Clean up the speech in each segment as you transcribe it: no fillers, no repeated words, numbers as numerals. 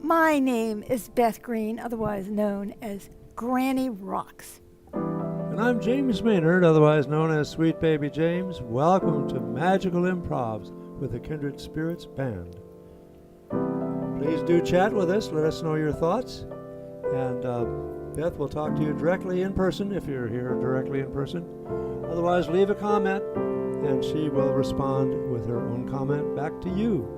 My name is Beth Green, otherwise known as Granny Rocks. And I'm James Maynard, otherwise known as Sweet Baby James. Welcome to Magical Improvs with the Kindred Spirits Band. Please do chat with us. Let us know your thoughts. And Beth will talk to you directly in person if you're here directly in person. Otherwise, leave a comment and she will respond with her own comment back to you.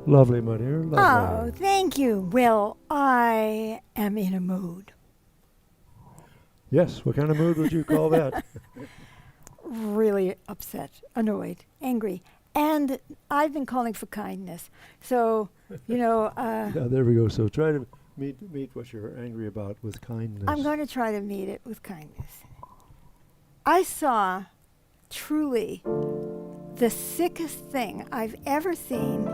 Lovely, my dear. Lovely. Oh, thank you. Well, I am in a mood. Yes, what kind of mood would you call that? Really upset, annoyed, angry. And I've been calling for kindness. So, Yeah, there we go. So try to meet what you're angry about with kindness. I'm going to try to meet it with kindness. I saw truly the sickest thing I've ever seen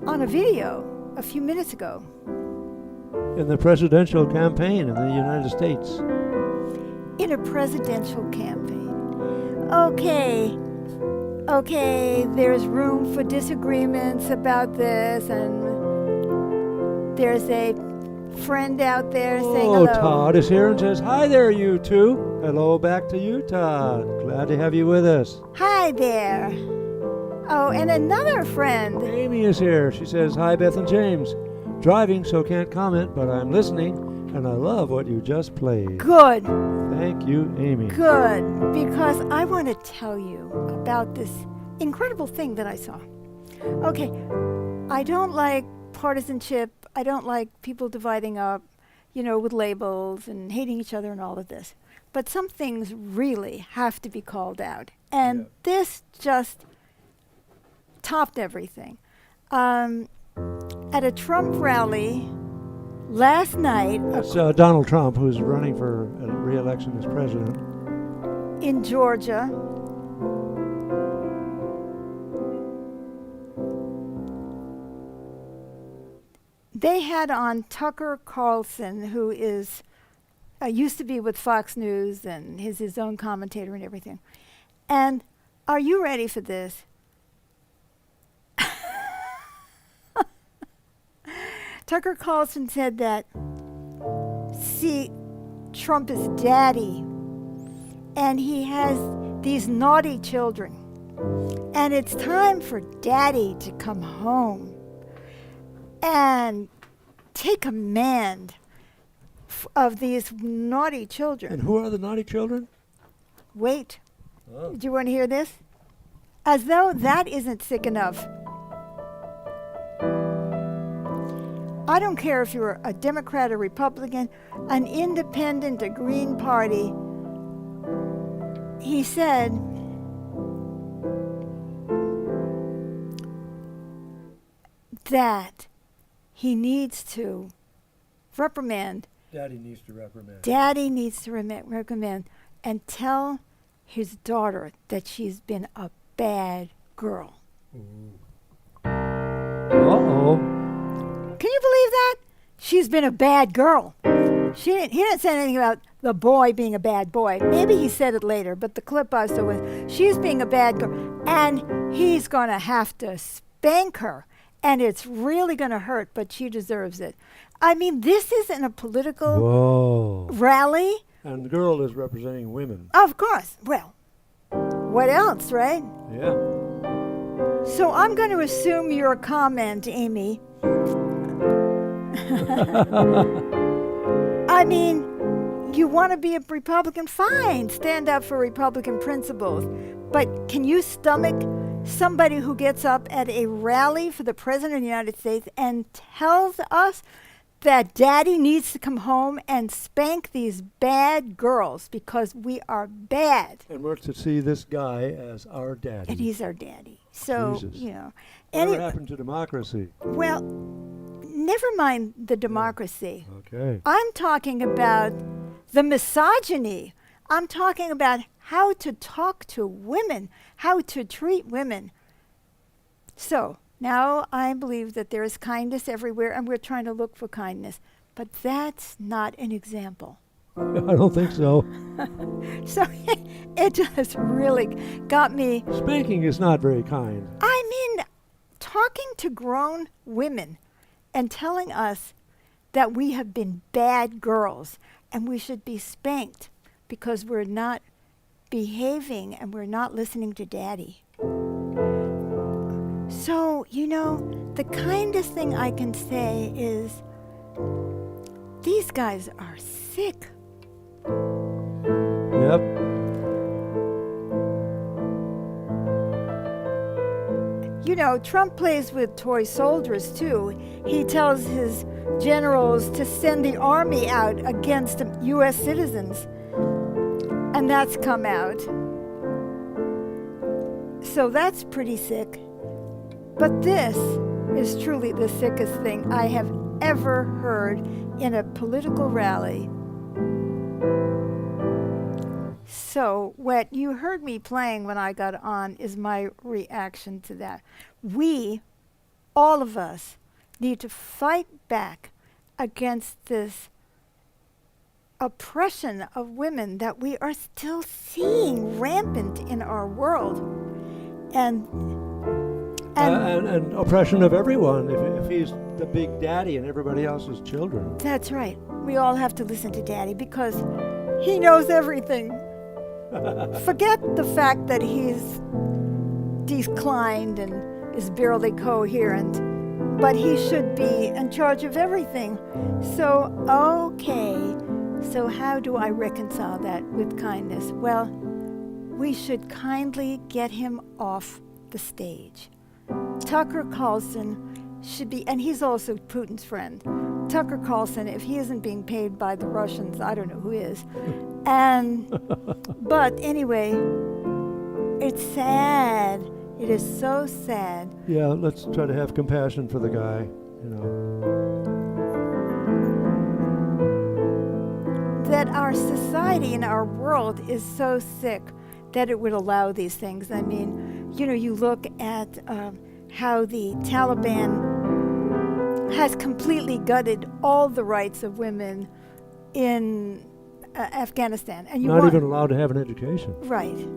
on a video a few minutes ago. In the presidential campaign in the United States. In a presidential campaign. Okay, there's room for disagreements about this, and there's a friend out there saying hello. Todd is here and says, hi there, you two. Hello back to you, Todd. Glad to have you with us. Hi there. Oh, and another friend. Amy is here. She says, hi, Beth and James. Driving, so can't comment, but I'm listening, and I love what you just played. Good. Thank you, Amy. Good, because I want to tell you about this incredible thing that I saw. Okay, I don't like partisanship. I don't like people dividing up, with labels and hating each other and all of this. But some things really have to be called out. And this just topped everything. At a Trump rally last night... It's Donald Trump, who's running for re-election as president. In Georgia. They had on Tucker Carlson, who is used to be with Fox News and is his own commentator and everything. And are you ready for this? Tucker Carlson said that, see, Trump is daddy, and he has these naughty children, and it's time for daddy to come home and take command of these naughty children. And who are the naughty children? Wait. Oh. Do you want to hear this? As though that isn't sick enough. I don't care if you're a Democrat or Republican, an independent, a Green Party. He said that he needs to reprimand. Daddy needs to reprimand. Daddy needs to reprimand and tell his daughter that she's been a bad girl. Uh-oh. Can you believe that? She's been a bad girl. He didn't say anything about the boy being a bad boy. Maybe he said it later, but the clip I saw was, she's being a bad girl, and he's going to have to spank her, and it's really going to hurt, but she deserves it. I mean, this isn't a political rally. And the girl is representing women. Of course. Well, what else, right? Yeah. So I'm going to assume your comment, Amy. I mean, you want to be a Republican? Fine, stand up for Republican principles. But can you stomach somebody who gets up at a rally for the President of the United States and tells us that Daddy needs to come home and spank these bad girls because we are bad? And we're to see this guy as our daddy. And he's our daddy. So, Jesus. you know. Whatever happened to democracy? Well, never mind the democracy. Okay. I'm talking about the misogyny. I'm talking about how to talk to women, how to treat women. So now I believe that there is kindness everywhere, and we're trying to look for kindness. But that's not an example. I don't think so. So it just really got me. Spanking is not very kind. I mean, talking to grown women and telling us that we have been bad girls and we should be spanked because we're not behaving and we're not listening to Daddy. So, you know, the kindest thing I can say is these guys are sick. Yep. You know, Trump plays with toy soldiers too. He tells his generals to send the army out against U.S. citizens. And that's come out. So that's pretty sick. But this is truly the sickest thing I have ever heard in a political rally. So what you heard me playing when I got on is my reaction to that. We, all of us, need to fight back against this oppression of women that we are still seeing rampant in our world. And oppression of everyone if he's the big daddy and everybody else is children. That's right. We all have to listen to Daddy because he knows everything. Forget the fact that he's declined and is barely coherent, but he should be in charge of everything. So, okay, so how do I reconcile that with kindness? Well, we should kindly get him off the stage. Tucker Carlson should be, and he's also Putin's friend. Tucker Carlson, if he isn't being paid by the Russians, I don't know who is. But anyway, it's sad. It is so sad. Yeah, let's try to have compassion for the guy, you know. That our society and our world is so sick that it would allow these things. I mean, you know, you look at how the Taliban has completely gutted all the rights of women in Afghanistan. And you Not even allowed to have an education. Right.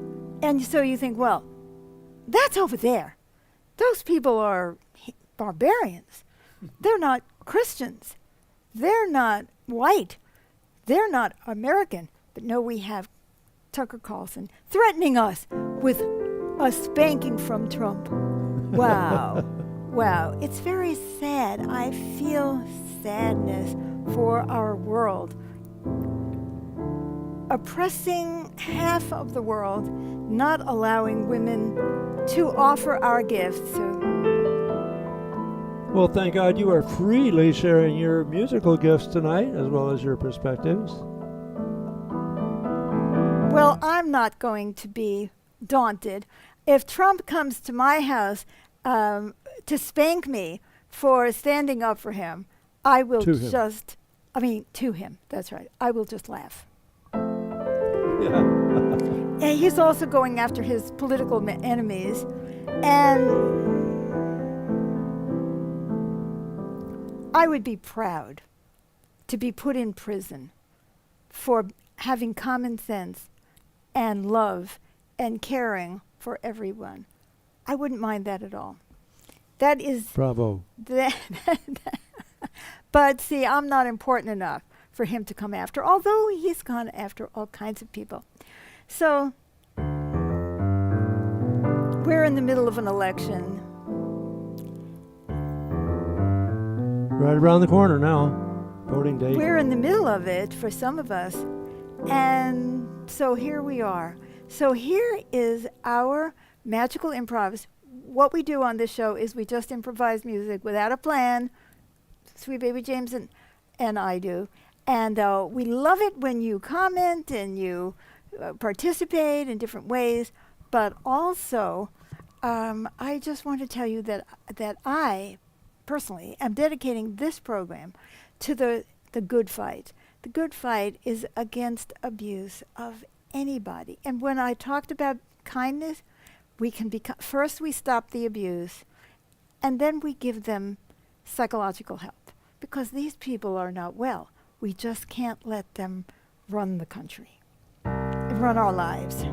And so you think, well, that's over there. Those people are barbarians. They're not Christians. They're not white. They're not American. But no, we have Tucker Carlson threatening us with a spanking from Trump. Wow. Wow. It's very sad. I feel sadness for our world. Oppressing half of the world, not allowing women to offer our gifts. Well, thank God you are freely sharing your musical gifts tonight as well as your perspectives. Well, I'm not going to be daunted. If Trump comes to my house to spank me for standing up for him, I will to him, that's right. I will just laugh. Yeah. And he's also going after his political enemies. And I would be proud to be put in prison for having common sense and love and caring for everyone. I wouldn't mind that at all. That is... Bravo. But see, I'm not important enough for him to come after, although he's gone after all kinds of people. So We're in the middle of an election. Right around the corner now, voting day. We're in the middle of it for some of us. And so here we are. So here is our magical improvs. What we do on this show is we just improvise music without a plan. Sweet Baby James and I do. And we love it when you comment and you participate in different ways. But also, I just want to tell you that I personally am dedicating this program to the good fight. The good fight is against abuse of anybody. And when I talked about kindness, we can first we stop the abuse, and then we give them psychological help, because these people are not well. We just can't let them run the country, run our lives.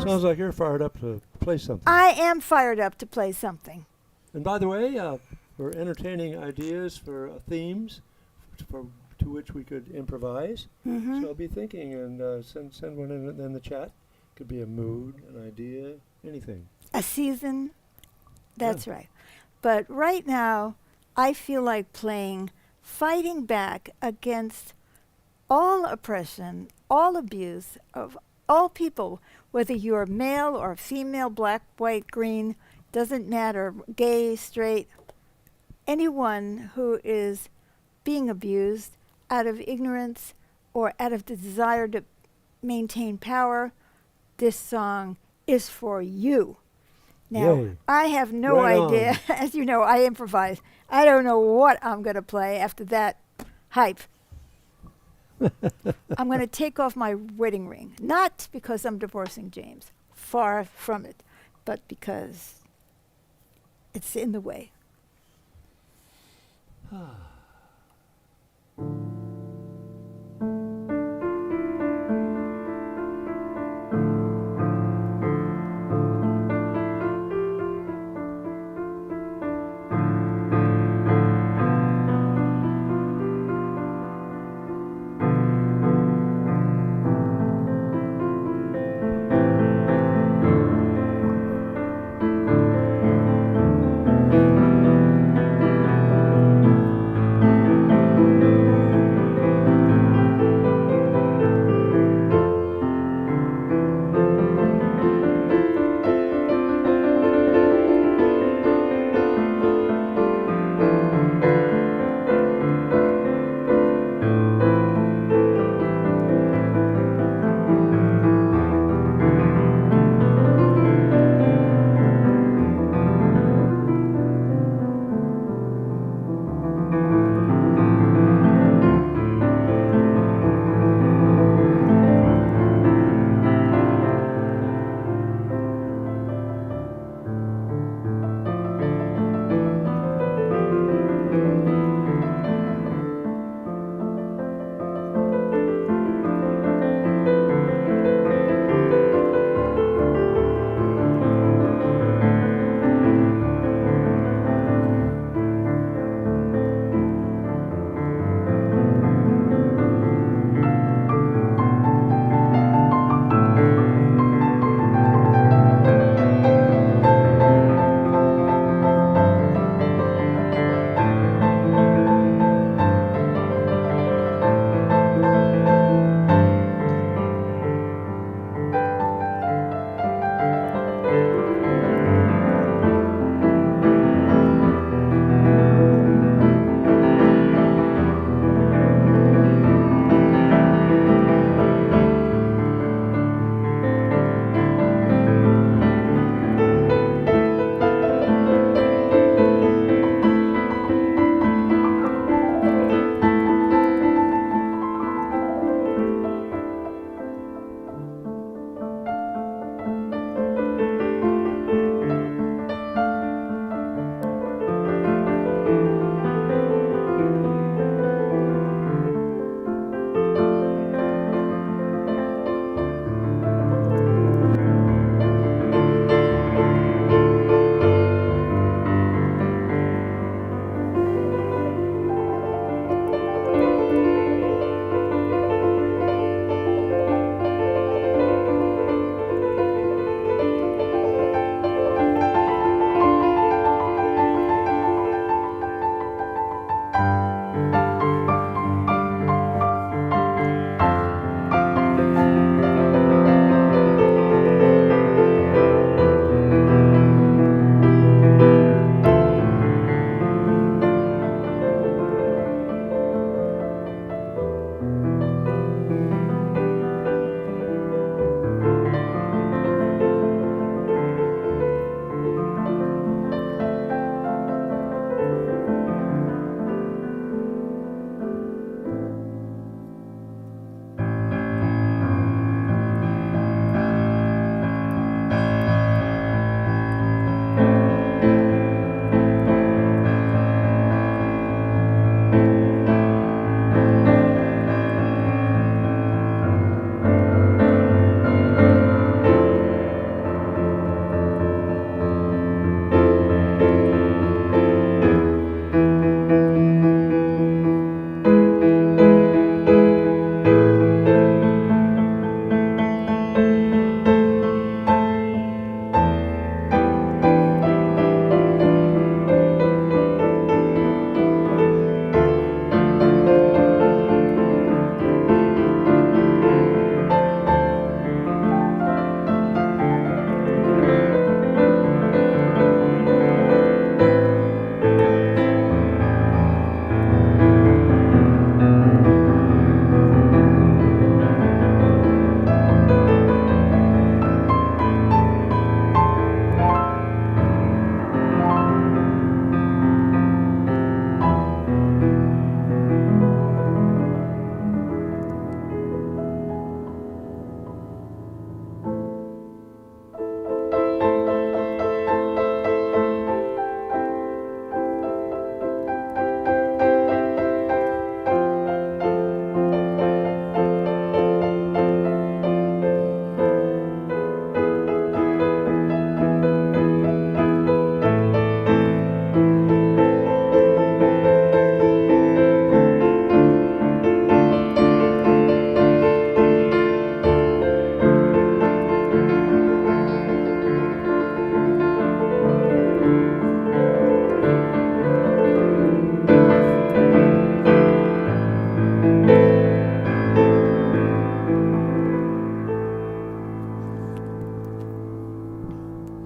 Sounds like you're fired up to play something. I am fired up to play something. And by the way, we're entertaining ideas for themes to which we could improvise. Mm-hmm. So I'll be thinking and send one in the chat. Could be a mood, an idea, anything. A season. That's right. But right now, I feel like fighting back against all oppression, all abuse of all people, whether you're male or female, black, white, green, doesn't matter, gay, straight, anyone who is being abused out of ignorance or out of the desire to maintain power, this song is for you. Now, Yay. I have no Right idea. on. As you know, I improvise. I don't know what I'm going to play after that hype. I'm going to take off my wedding ring, not because I'm divorcing James, far from it, but because it's in the way.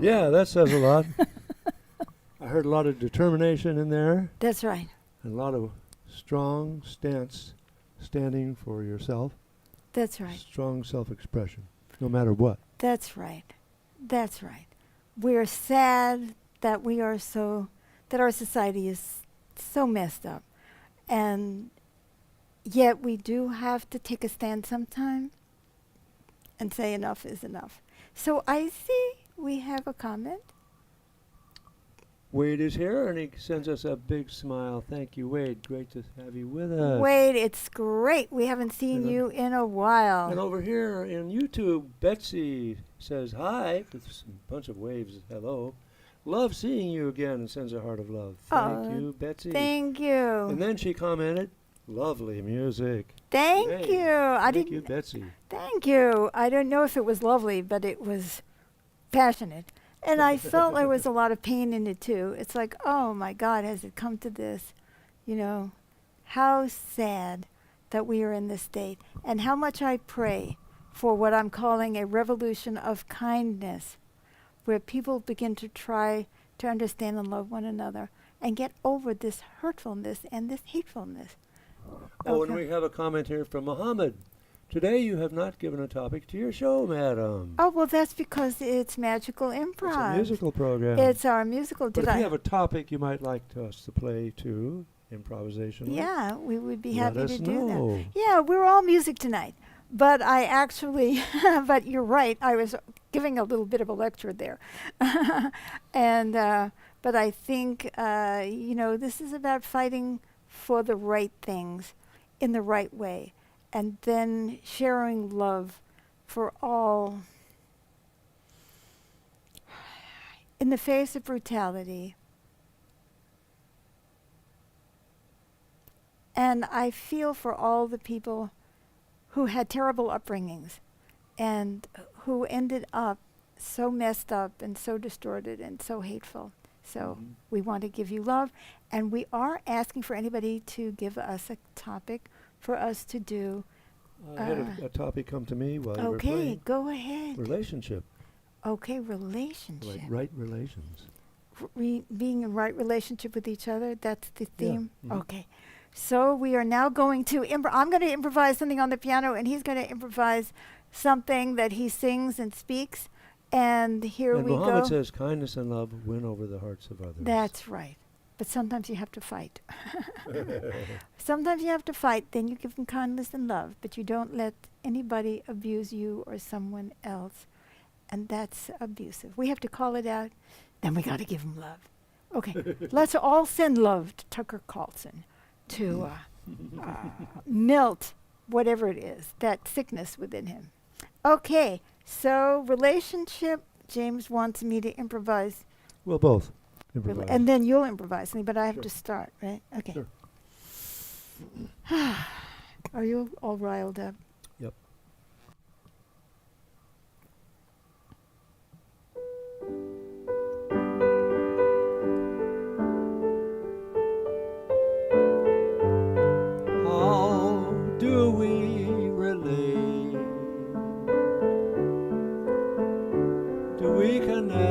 Yeah, that says a lot. I heard a lot of determination in there That's right. and a lot of strong stance, standing for yourself, That's right. strong self-expression, no matter what. That's right. That's right. We're sad that that our society is so messed up. And yet we do have to take a stand sometime and say enough is enough. So I see we have a comment. Wade is here, and he sends us a big smile. Thank you, Wade. Great to have you with us. Wade, it's great. We haven't seen And, you in a while. And over here in YouTube, Betsy says hi with a bunch of waves. Hello. Love seeing you again, and sends a heart of love. Thank you, Betsy. Thank you. And then she commented, lovely music. Thank Hey, you. Thank you, Betsy. Thank you. I don't know if it was lovely, but it was passionate. And I felt there was a lot of pain in it too. It's like, oh my God, has it come to this? You know, how sad that we are in this state. And how much I pray for what I'm calling a revolution of kindness, where people begin to try to understand and love one another and get over this hurtfulness and this hatefulness. Oh, Okay. and we have a comment here from Muhammad. Today you have not given a topic to your show, madam. Oh, well, that's because it's magical improv. It's a musical program. It's our musical. But if you have a topic you might like us to play too, improvisational. Yeah, we would be let happy us to do know. that. Yeah, we're all music tonight. But I actually, but you're right, I was giving a little bit of a lecture there. And, but I think, this is about fighting for the right things in the right way. And then sharing love for all. In the face of brutality. And I feel for all the people who had terrible upbringings and who ended up so messed up and so distorted and so hateful. So we want to give you love, and we are asking for anybody to give us a topic for us to do. I had a topic come to me while you were Okay, playing. go ahead. Relationship. Okay, relationship. Right relations. Being in right relationship with each other, that's the theme? Mhm. Okay. So we are now going to, I'm going to improvise something on the piano, and he's going to improvise something that he sings and speaks. And here And we Muhammad go. says kindness and love win over the hearts of others. That's right. But sometimes you have to fight. Sometimes you have to fight, then you give them kindness and love, but you don't let anybody abuse you or someone else. And that's abusive. We have to call it out, then we got to give them love. Okay, let's all send love to Tucker Carlson to melt whatever it is, that sickness within him. Okay, so relationship, James wants me to improvise. Well, both. Improvise. And then you'll improvise something, but I have Sure. to start, right? Okay. Sure. Are you all riled up? Yep. How do we relate? Do we connect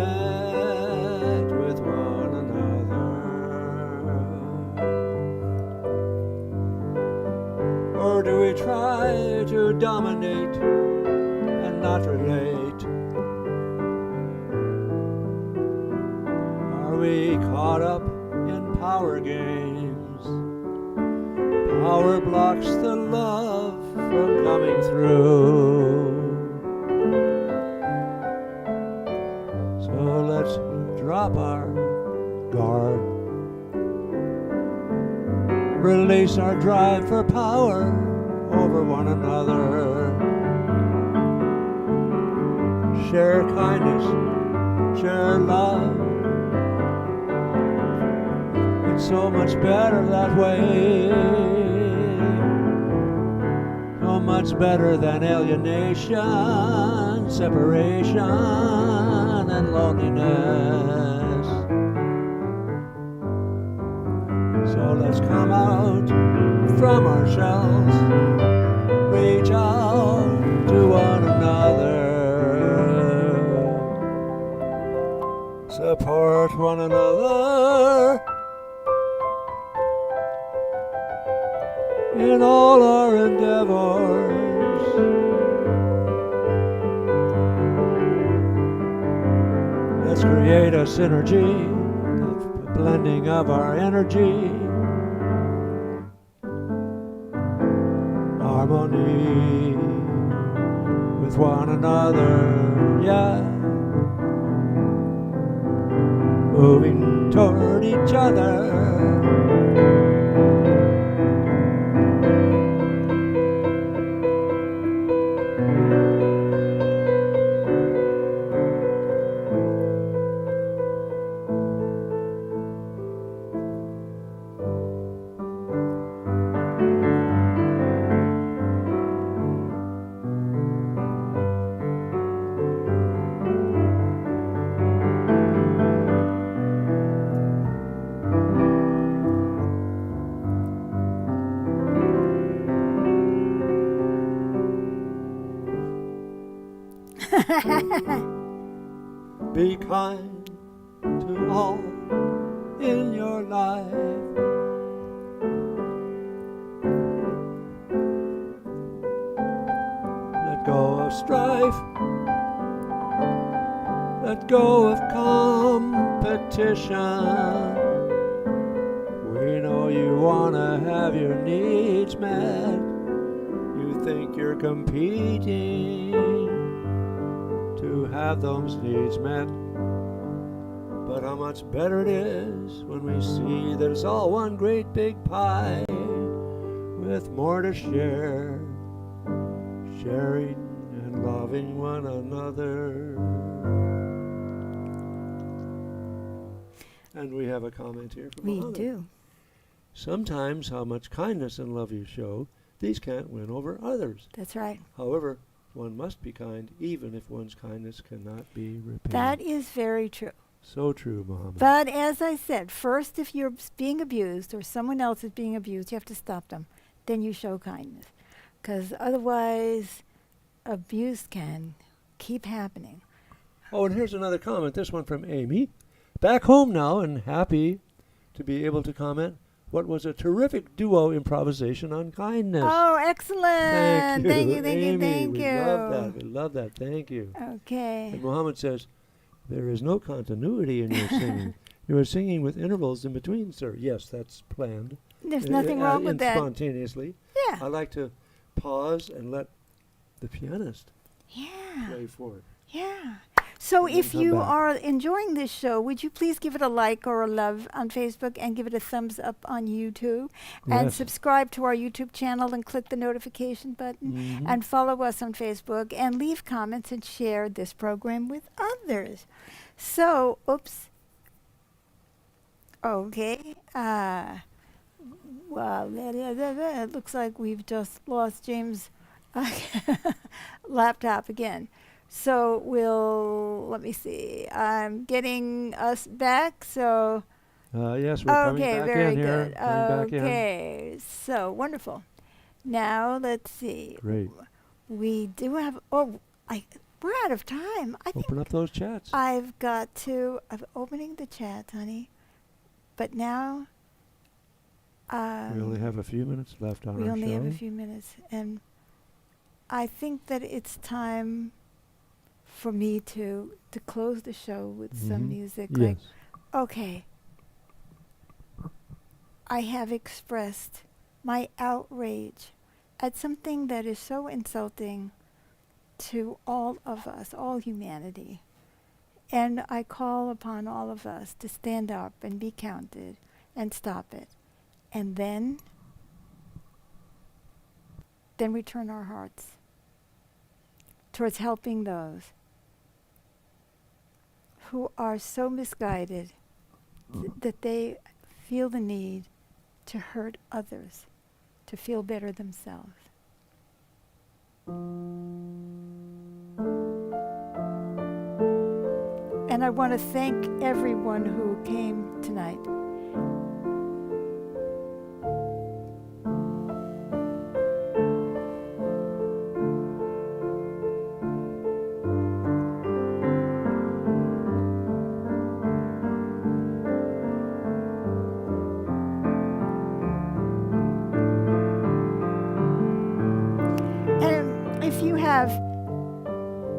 with one another? Or do we try to dominate and not relate? Are we caught up in power games? Power blocks the love from coming through. So let's drop our guard, release our drive for power over one another. Share kindness, share love. It's so much better that way. So much better than alienation, separation, and loneliness. So let's come out from our shells, reach out to one another. one another in all our endeavors. Let's create a synergy, a blending of our energy, harmony with one another, yeah. Moving toward each other. Be kind to all in your life. Let go of strife. Let go of competition. We know you want to have your needs met. You think you're competing to have those needs met. But how much better it is when we see that it's all one great big pie with more to share, sharing and loving one another. And we have a comment here from We Mohammed. do. Sometimes how much kindness and love you show, these can't win over others. That's right. However, one must be kind even if one's kindness cannot be repaid. That is very true. So true, Mohammed. But as I said, first, if you're being abused or someone else is being abused, you have to stop them. Then you show kindness. Because otherwise, abuse can keep happening. Oh, and here's another comment, this one from Amy. Back home now and happy to be able to comment. What was a terrific duo improvisation on kindness. Oh, excellent. Thank you, Thank you, thank Amy. you, thank We you. love that. We love that. Thank you. Okay. And Mohammed says, there is no continuity in your singing. You are singing with intervals in between, sir. Yes, that's planned. There's nothing wrong with that. Spontaneously. Yeah. I like to pause and let the pianist Yeah. play forward. Yeah. So And then if come you back. are enjoying this show, would you please give it a like or a love on Facebook and give it a thumbs up on YouTube? And Yes. subscribe to our YouTube channel and click the notification button. Mhm. And follow us on Facebook and leave comments and share this program with others. So, oops. Okay. Well, it looks like we've just lost James' laptop again. So let me see. I'm getting us back. So, Yes, we're coming okay, back very in here. good. Coming back in. Okay, so wonderful. Now let's see. Great. We do have. We're out of time. I think Open up those chats. I've got to. I'm opening the chat, honey. But now. We only have a few minutes left on We our only show. have a few minutes, and I think that it's time for me to close the show with some Mhm. music. Yes. Like, okay, I have expressed my outrage at something that is so insulting to all of us, all humanity. And I call upon all of us to stand up and be counted and stop it. And then we turn our hearts towards helping those who are so misguided that they feel the need to hurt others, to feel better themselves. And I want to thank everyone who came tonight.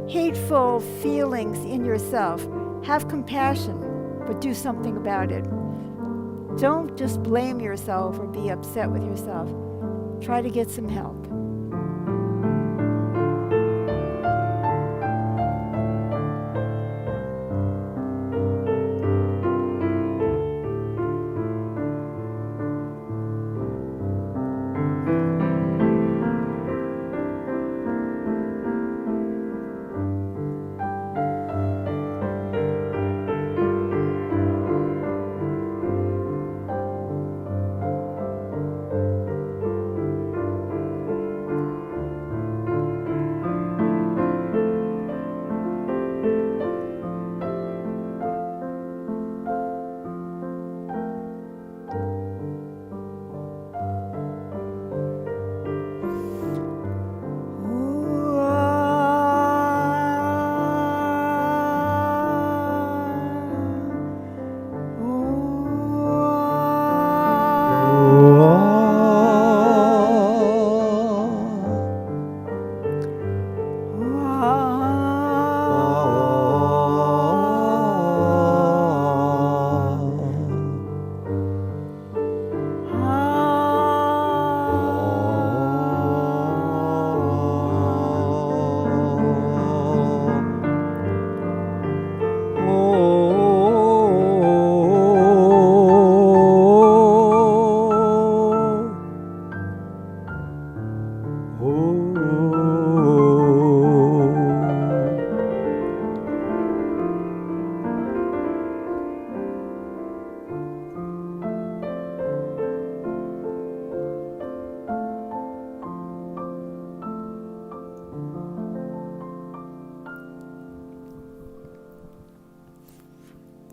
hateful feelings in yourself, have compassion, but do something about it. Don't just blame yourself or be upset with yourself. Try to get some help.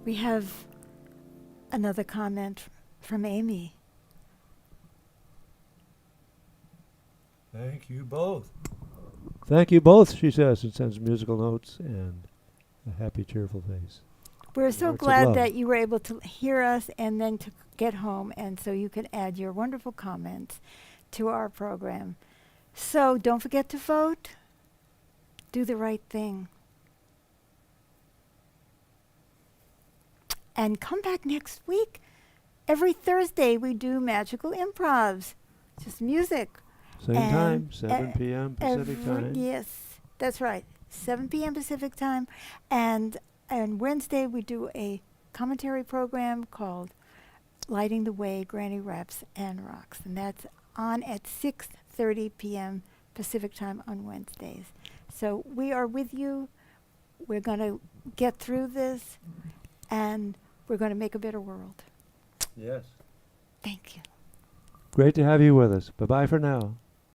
We have another comment from Amy. Thank you both. Thank you both, she says, and sends musical notes and a happy, cheerful face. We're so Hearts of glad love. that you were able to hear us and then to get home, and so you can add your wonderful comments to our program. So don't forget to vote. Do the right thing. And come back next week. Every Thursday we do magical improvs, just music. Same And time, 7 p.m. Pacific time. Yes, that's right. 7 p.m. Pacific time. And on Wednesday we do a commentary program called Lighting the Way, Granny Raps and Rocks. And that's on at 6:30 p.m. Pacific time on Wednesdays. So we are with you. We're going to get through this, and we're going to make a better world. Yes. Thank you. Great to have you with us. Bye-bye for now.